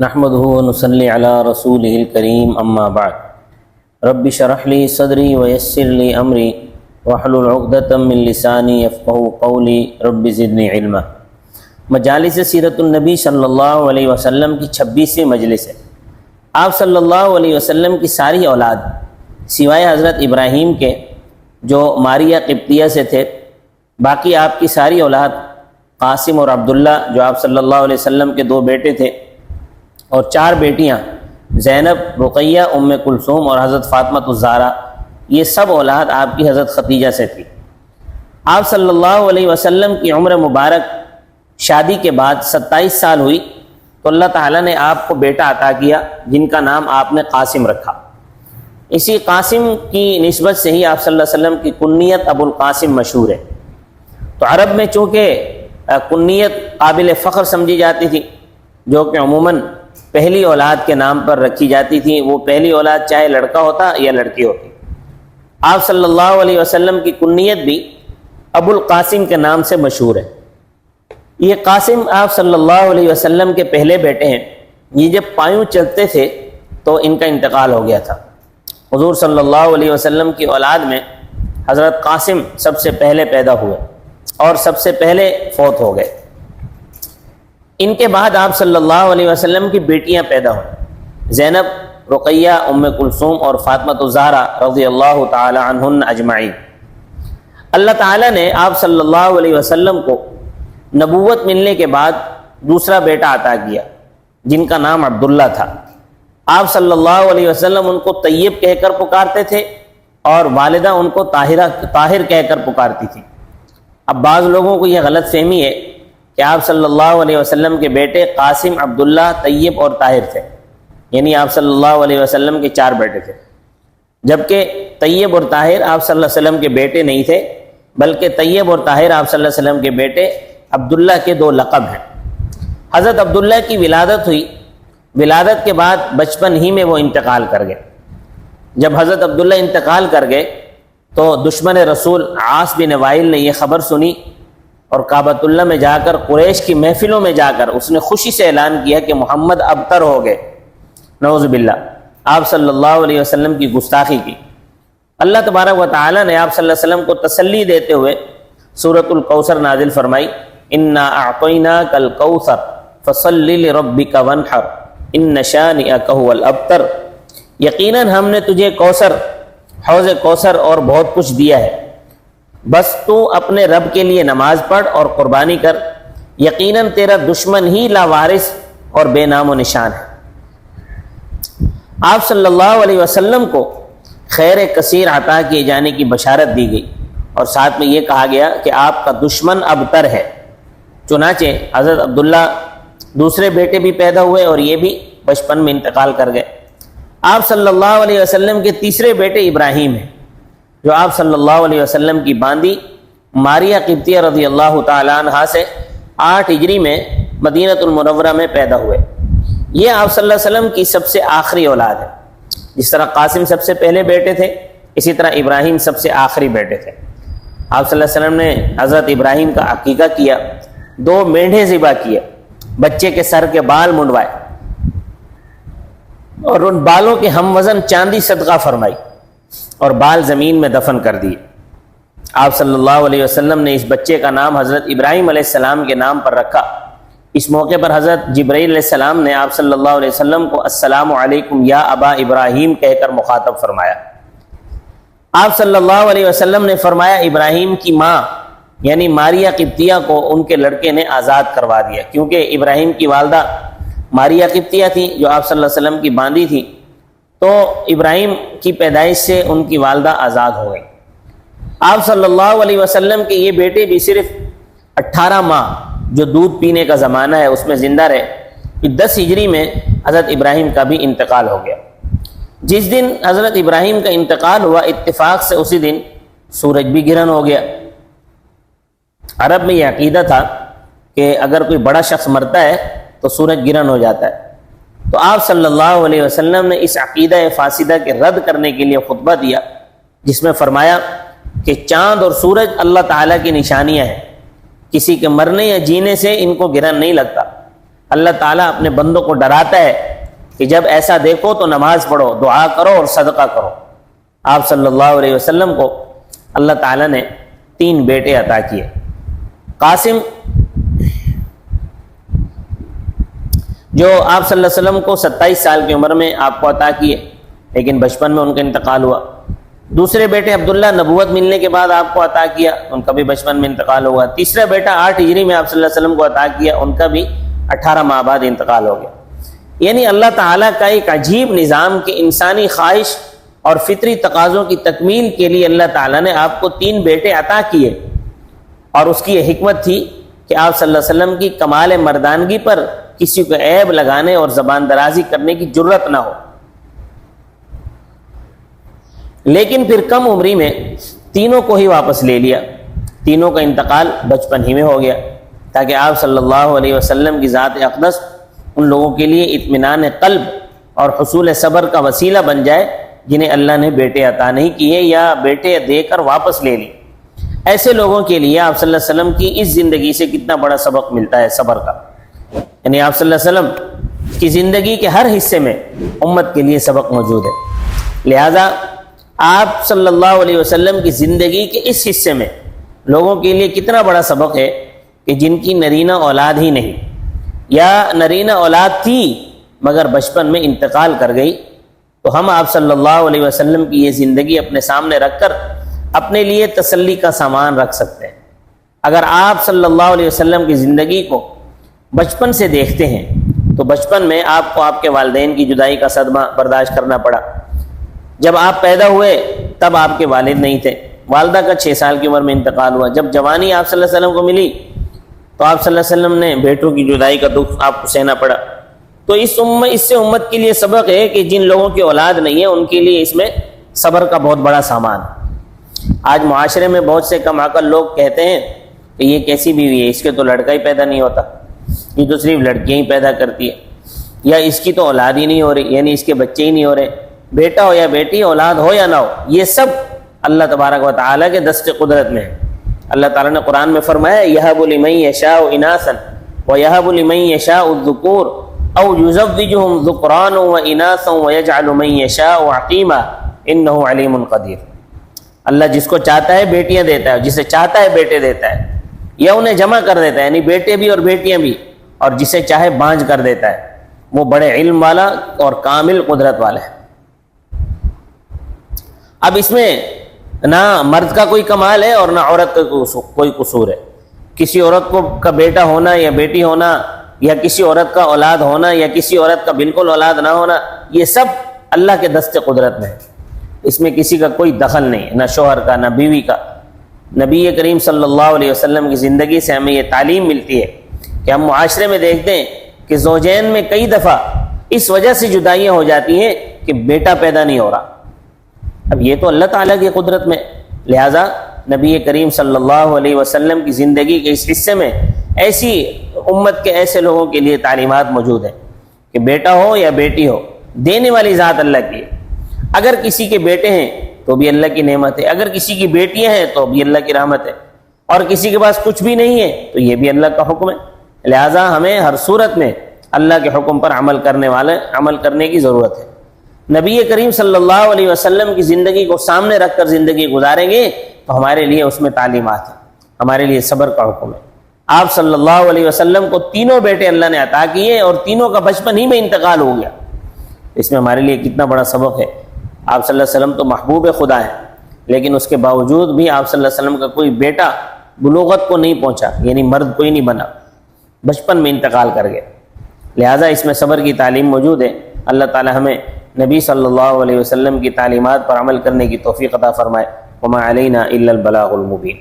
نحمده ونصلي على رسوله الكريم اما بعد رب اشرح لي صدري ويسر لي امري واحلل عقدة من لساني يفقهوا قولي رب زدني علما۔ مجالس سیرت النبی صلی اللہ علیہ وسلم کی 26ویں مجلس ہے۔ آپ صلی اللہ علیہ وسلم کی ساری اولاد سوائے حضرت ابراہیم کے جو ماریہ قبطیہ سے تھے، باقی آپ کی ساری اولاد قاسم اور عبداللہ جو آپ صلی اللہ علیہ وسلم کے 2 بیٹے تھے، اور 4 بیٹیاں زینب، رقیہ، ام کلثوم اور حضرت فاطمہ الزہرا، یہ سب اولاد آپ کی حضرت ختیجہ سے تھی۔ آپ صلی اللہ علیہ وسلم کی عمر مبارک شادی کے بعد 27 سال ہوئی تو اللہ تعالیٰ نے آپ کو بیٹا عطا کیا جن کا نام آپ نے قاسم رکھا۔ اسی قاسم کی نسبت سے ہی آپ صلی اللہ علیہ وسلم کی کنیت ابو القاسم مشہور ہے۔ تو عرب میں چونکہ کنیت قابل فخر سمجھی جاتی تھی، جو کہ عموماً پہلی اولاد کے نام پر رکھی جاتی تھی، وہ پہلی اولاد چاہے لڑکا ہوتا یا لڑکی ہوتی۔ آپ صلی اللہ علیہ وسلم کی کنیت بھی ابو القاسم کے نام سے مشہور ہے۔ یہ قاسم آپ صلی اللہ علیہ وسلم کے پہلے بیٹے ہیں۔ یہ جب پایوں چلتے تھے تو ان کا انتقال ہو گیا تھا۔ حضور صلی اللہ علیہ وسلم کی اولاد میں حضرت قاسم سب سے پہلے پیدا ہوئے اور سب سے پہلے فوت ہو گئے۔ ان کے بعد آپ صلی اللہ علیہ وسلم کی بیٹیاں پیدا ہوئیں، زینب، رقیہ، ام کلثوم اور فاطمہ الزہرا رضی اللہ تعالی عنہن اجمعین۔ اللہ تعالیٰ نے آپ صلی اللہ علیہ وسلم کو نبوت ملنے کے بعد دوسرا بیٹا عطا کیا جن کا نام عبداللہ تھا۔ آپ صلی اللہ علیہ وسلم ان کو طیب کہہ کر پکارتے تھے اور والدہ ان کو طاہر کہہ کر پکارتی تھی۔ اب بعض لوگوں کو یہ غلط فہمی ہے کہ آپ صلی اللہ علیہ وسلم کے بیٹے قاسم، عبداللہ، طیب اور طاہر تھے، یعنی آپ صلی اللہ علیہ وسلم کے 4 بیٹے تھے، جبکہ طیب اور طاہر آپ صلی اللہ علیہ وسلم کے بیٹے نہیں تھے، بلکہ طیب اور طاہر آپ صلی اللہ علیہ وسلم کے بیٹے عبداللہ کے 2 لقب ہیں۔ حضرت عبداللہ کی ولادت ہوئی، ولادت کے بعد بچپن ہی میں وہ انتقال کر گئے۔ جب حضرت عبداللہ انتقال کر گئے تو دشمن رسول عاص بن وائل نے یہ خبر سنی اور کعبۃ اللہ میں جا کر، قریش کی محفلوں میں جا کر اس نے خوشی سے اعلان کیا کہ محمد ابتر ہو گئے، نعوذ باللہ، آپ صلی اللہ علیہ وسلم کی گستاخی کی۔ اللہ تبارک و تعالی نے آپ صلی اللہ علیہ وسلم کو تسلی دیتے ہوئے سورۃ الکوثر نازل فرمائی، انا اعطیناک الکوثر فصل لربک وانحر ان شانئک هو الابتر، یقیناً ہم نے تجھے کوثر، حوض کوثر اور بہت کچھ دیا ہے، بس تو اپنے رب کے لیے نماز پڑھ اور قربانی کر، یقیناً تیرا دشمن ہی لاوارث اور بے نام و نشان ہے۔ آپ صلی اللہ علیہ وسلم کو خیر کثیر عطا کیے جانے کی بشارت دی گئی اور ساتھ میں یہ کہا گیا کہ آپ کا دشمن ابتر ہے۔ چنانچہ حضرت عبداللہ دوسرے بیٹے بھی پیدا ہوئے اور یہ بھی بچپن میں انتقال کر گئے۔ آپ صلی اللہ علیہ وسلم کے تیسرے بیٹے ابراہیم ہیں، جو آپ صلی اللہ علیہ وسلم کی باندی ماریہ قبطیہ رضی اللہ تعالیٰ عنہا سے 8 ہجری میں مدینہ المنورہ میں پیدا ہوئے۔ یہ آپ صلی اللہ علیہ وسلم کی سب سے آخری اولاد ہے۔ جس طرح قاسم سب سے پہلے بیٹے تھے، اسی طرح ابراہیم سب سے آخری بیٹے تھے۔ آپ صلی اللہ علیہ وسلم نے حضرت ابراہیم کا عقیقہ کیا، 2 مینڈھے ذبح کیے، بچے کے سر کے بال منڈوائے اور ان بالوں کے ہم وزن چاندی صدقہ فرمائی اور بال زمین میں دفن کر دیے۔ آپ صلی اللہ علیہ وسلم نے اس بچے کا نام حضرت ابراہیم علیہ السلام کے نام پر رکھا۔ اس موقع پر حضرت جبرائیل علیہ السلام نے آپ صلی اللہ علیہ وسلم کو السلام علیکم یا ابا ابراہیم کہہ کر مخاطب فرمایا۔ آپ صلی اللہ علیہ وسلم نے فرمایا، ابراہیم کی ماں یعنی ماریہ قبطیہ کو ان کے لڑکے نے آزاد کروا دیا، کیونکہ ابراہیم کی والدہ ماریہ قبطیہ تھی جو آپ صلی اللہ علیہ وسلم کی باندی تھی، تو ابراہیم کی پیدائش سے ان کی والدہ آزاد ہو گئی۔ آپ صلی اللہ علیہ وسلم کے یہ بیٹے بھی صرف 18 ماہ جو دودھ پینے کا زمانہ ہے اس میں زندہ رہے۔ 10 ہجری میں حضرت ابراہیم کا بھی انتقال ہو گیا۔ جس دن حضرت ابراہیم کا انتقال ہوا، اتفاق سے اسی دن سورج بھی گرہن ہو گیا۔ عرب میں یہ عقیدہ تھا کہ اگر کوئی بڑا شخص مرتا ہے تو سورج گرہن ہو جاتا ہے۔ تو آپ صلی اللہ علیہ وسلم نے اس عقیدہ فاسدہ کے رد کرنے کے لیے خطبہ دیا، جس میں فرمایا کہ چاند اور سورج اللہ تعالیٰ کی نشانیاں ہیں، کسی کے مرنے یا جینے سے ان کو گرہن نہیں لگتا۔ اللہ تعالیٰ اپنے بندوں کو ڈراتا ہے کہ جب ایسا دیکھو تو نماز پڑھو، دعا کرو اور صدقہ کرو۔ آپ صلی اللہ علیہ وسلم کو اللہ تعالیٰ نے 3 بیٹے عطا کیے۔ قاسم جو آپ صلی اللہ علیہ وسلم کو 27 سال کی عمر میں آپ کو عطا کیے، لیکن بچپن میں ان کا انتقال ہوا۔ دوسرے بیٹے عبداللہ نبوت ملنے کے بعد آپ کو عطا کیا، ان کا بھی بچپن میں انتقال ہوا۔ تیسرا بیٹا 8 ہجری میں آپ صلی اللہ علیہ وسلم کو عطا کیا، ان کا بھی 18 ماہ بعد انتقال ہو گیا۔ یعنی اللہ تعالیٰ کا ایک عجیب نظام کہ انسانی خواہش اور فطری تقاضوں کی تکمیل کے لیے اللہ تعالیٰ نے آپ کو 3 بیٹے عطا کیے، اور اس کی یہ حکمت تھی کہ آپ صلی اللہ علیہ وسلم کی کمال مردانگی پر کسی کو عیب لگانے اور زبان درازی کرنے کی جرت نہ ہو۔ لیکن پھر کم عمری میں تینوں کو ہی واپس لے لیا، تینوں کا انتقال بچپن ہی میں ہو گیا، تاکہ آپ صلی اللہ علیہ وسلم کی ذات اقدس ان لوگوں کے لیے اطمینان قلب اور حصول صبر کا وسیلہ بن جائے جنہیں اللہ نے بیٹے عطا نہیں کیے یا بیٹے دے کر واپس لے لی۔ ایسے لوگوں کے لیے آپ صلی اللہ علیہ وسلم کی اس زندگی سے کتنا بڑا سبق ملتا ہے صبر کا۔ یعنی آپ صلی اللہ علیہ وسلم کی زندگی کے ہر حصے میں امت کے لیے سبق موجود ہے۔ لہذا آپ صلی اللہ علیہ وسلم کی زندگی کے اس حصے میں لوگوں کے لیے کتنا بڑا سبق ہے کہ جن کی نرینہ اولاد ہی نہیں، یا نرینہ اولاد تھی مگر بچپن میں انتقال کر گئی، تو ہم آپ صلی اللہ علیہ وسلم کی یہ زندگی اپنے سامنے رکھ کر اپنے لیے تسلی کا سامان رکھ سکتے ہیں۔ اگر آپ صلی اللہ علیہ وسلم کی زندگی کو بچپن سے دیکھتے ہیں تو بچپن میں آپ کو آپ کے والدین کی جدائی کا صدمہ برداشت کرنا پڑا۔ جب آپ پیدا ہوئے تب آپ کے والد نہیں تھے، والدہ کا 6 سال کی عمر میں انتقال ہوا۔ جب جوانی آپ صلی اللہ علیہ وسلم کو ملی تو آپ صلی اللہ علیہ وسلم نے بیٹوں کی جدائی کا دکھ آپ کو سہنا پڑا۔ تو اس سے امت کے لیے سبق ہے کہ جن لوگوں کی اولاد نہیں ہے ان کے لیے اس میں صبر کا بہت بڑا سامان ہے۔ آج معاشرے میں بہت سے کم عقل لوگ کہتے ہیں کہ یہ کیسی بیوی ہے، اس کے تو لڑکا ہی پیدا نہیں ہوتا، یہ تو صرف لڑکیاں ہی پیدا کرتی ہے، یا اس کی تو اولاد ہی نہیں ہو رہی، یعنی اس کے بچے ہی نہیں ہو رہے۔ بیٹا ہو یا بیٹی، اولاد ہو یا نہ ہو، یہ سب اللہ تبارک و تعالیٰ کے دست قدرت میں ہے۔ اللہ تعالیٰ نے قرآن میں فرمایا یَهَبُ لِمَن يَشَاءُ إِنَاثًا وَيَهَبُ لِمَن يَشَاءُ الذُّكُورَ أَوْ يُزَوِّجُهُمْ ذُكْرَانًا وَإِنَاثًا وَيَجْعَلُ مَن يَشَاءُ عَقِيمًا إِنَّهُ عَلِيمٌ قدیر۔ اللہ جس کو چاہتا ہے بیٹیاں دیتا ہے، جسے چاہتا ہے بیٹے دیتا ہے، یا انہیں جمع کر دیتا ہے، یعنی بیٹے بھی اور بیٹیاں بھی، اور جسے چاہے بانجھ کر دیتا ہے۔ وہ بڑے علم والا اور کامل قدرت والا ہے۔ اب اس میں نہ مرد کا کوئی کمال ہے اور نہ عورت کا کوئی قصور ہے۔ کسی عورت کا بیٹا ہونا یا بیٹی ہونا، یا کسی عورت کا اولاد ہونا یا کسی عورت کا بالکل اولاد نہ ہونا، یہ سب اللہ کے دست قدرت میں ہے۔ اس میں کسی کا کوئی دخل نہیں ہے، نہ شوہر کا نہ بیوی کا۔ نبی کریم صلی اللہ علیہ وسلم کی زندگی سے ہمیں یہ تعلیم ملتی ہے کہ ہم معاشرے میں دیکھتے ہیں کہ زوجین میں کئی دفعہ اس وجہ سے جدائیاں ہو جاتی ہیں کہ بیٹا پیدا نہیں ہو رہا۔ اب یہ تو اللہ تعالیٰ کی قدرت میں، لہٰذا نبی کریم صلی اللہ علیہ وسلم کی زندگی کے اس حصے میں ایسی امت کے ایسے لوگوں کے لیے تعلیمات موجود ہیں کہ بیٹا ہو یا بیٹی ہو، دینے والی ذات اللہ کی ہے۔ اگر کسی کے بیٹے ہیں تو بھی اللہ کی نعمت ہے، اگر کسی کی بیٹیاں ہیں تو بھی اللہ کی رحمت ہے، اور کسی کے پاس کچھ بھی نہیں ہے تو یہ بھی اللہ کا حکم ہے۔ لہٰذا ہمیں ہر صورت میں اللہ کے حکم پر عمل کرنے کی ضرورت ہے۔ نبی کریم صلی اللہ علیہ وسلم کی زندگی کو سامنے رکھ کر زندگی گزاریں گے تو ہمارے لیے اس میں تعلیمات ہیں، ہمارے لیے صبر کا حکم ہے۔ آپ صلی اللہ علیہ وسلم کو 3 بیٹے اللہ نے عطا کیے اور تینوں کا بچپن ہی میں انتقال ہو گیا۔ اس میں ہمارے لیے کتنا بڑا سبق ہے۔ آپ صلی اللہ علیہ وسلم تو محبوب خدا ہیں، لیکن اس کے باوجود بھی آپ صلی اللہ علیہ وسلم کا کوئی بیٹا بلوغت کو نہیں پہنچا، یعنی مرد کوئی نہیں بنا، بچپن میں انتقال کر گیا۔ لہٰذا اس میں صبر کی تعلیم موجود ہے۔ اللہ تعالی ہمیں نبی صلی اللہ علیہ وسلم کی تعلیمات پر عمل کرنے کی توفیق عطا فرمائے۔ وما علینا الا البلاغ المبین۔